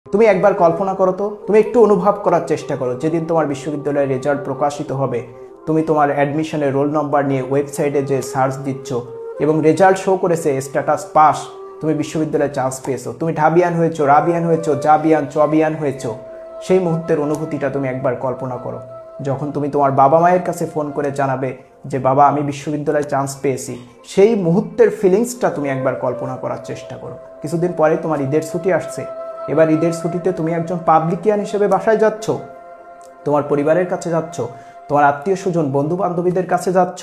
তুমি একবার কল্পনা করো তো, তুমি একটু অনুভব করার চেষ্টা করো, যেদিন তোমার বিশ্ববিদ্যালয়ের রেজাল্ট প্রকাশিত হবে, তুমি তোমার অ্যাডমিশনের রোল নম্বর নিয়ে ওয়েবসাইটে যে সার্চ দিচ্ছ এবং রেজাল্ট শো করেছে স্ট্যাটাস পাস, তুমি বিশ্ববিদ্যালয়ে চান্স পেয়েছো, তুমি ঢাবিয়ান হয়েছো, রাবিয়ান হয়েছো, জাবিয়ান, চবিয়ান হয়েছো। সেই মুহূর্তের অনুভূতিটা তুমি একবার কল্পনা করো। যখন তুমি তোমার বাবা মায়ের কাছে ফোন করে জানাবে যে বাবা আমি বিশ্ববিদ্যালয়ে চান্স পেয়েছি, সেই মুহূর্তের ফিলিংসটা তুমি একবার কল্পনা করার চেষ্টা করো। কিছুদিন পরে তোমার ঈদের ছুটি আসছে। এবার ঈদের ছুটিতে তুমি একজন পাবলিকিয়ান হিসেবে বাসায় যাচ্ছ, তোমার পরিবারের কাছে যাচ্ছ, তোমার আত্মীয় স্বজন বন্ধু বান্ধবীদের কাছে যাচ্ছ।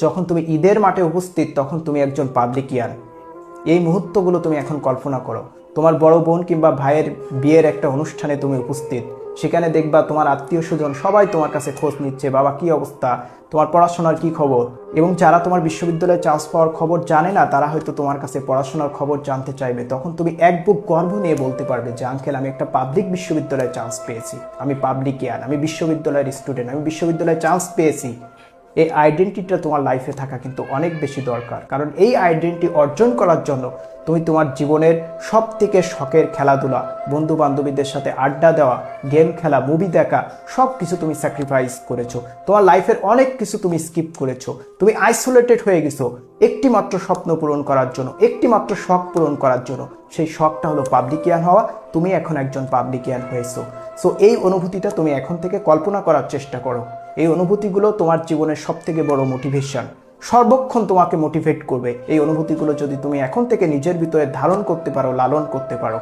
যখন তুমি ঈদের মাঠে উপস্থিত, তখন তুমি একজন পাবলিকিয়ান। এই মুহূর্তগুলো তুমি এখন কল্পনা করো। তোমার বড় বোন কিংবা ভাইয়ের বিয়ের একটা অনুষ্ঠানে তুমি উপস্থিত, সেখানে দেখবা তোমার আত্মীয় স্বজন সবাই তোমার কাছে খোঁজ নিচ্ছে, বাবা কি অবস্থা, তোমার পড়াশোনার কি খবর। এবং যারা তোমার বিশ্ববিদ্যালয়ে চান্স পাওয়ার খবর জানে না, তারা হয়তো তোমার কাছে পড়াশোনার খবর জানতে চাইবে। তখন তুমি এক বুক গর্ব নিয়ে বলতে পারবে যে আঙ্কেল আমি একটা পাবলিক বিশ্ববিদ্যালয়ে চান্স পেয়েছি, আমি পাবলিকিয়ান, আমি বিশ্ববিদ্যালয়ের স্টুডেন্ট, আমি বিশ্ববিদ্যালয়ে চান্স পেয়েছি। এই আইডেন্টিটিটা তোমার লাইফে থাকা কিন্তু অনেক বেশি দরকার, কারণ এই আইডেন্টিটি অর্জন করার জন্য তুমি তোমার জীবনের সব থেকে শখের খেলাধুলা, বন্ধু বান্ধবীদের সাথে আড্ডা দেওয়া, গেম খেলা, মুভি দেখা, সব কিছু তুমি স্যাক্রিফাইস করেছো। তোমার লাইফের অনেক কিছু তুমি স্কিপ করেছো। তুমি আইসোলেটেড হয়ে গেছো একটি মাত্র স্বপ্ন পূরণ করার জন্য, একটি মাত্র শখ পূরণ করার জন্য। সেই শখটা হলো পাবলিকিয়ান হওয়া। তুমি এখন একজন পাবলিকিয়ান হয়েছো। সো এই অনুভূতিটা তুমি এখন থেকে কল্পনা করার চেষ্টা করো। এই অনুভূতিগুলো তোমার জীবনের সবথেকে বড় মোটিভেশন, সর্বক্ষণ তোমাকে মোটিভেট করবে। এই অনুভূতিগুলো যদি তুমি এখন থেকে নিজের ভিতরে ধারণ করতে পারো, লালন করতে পারো,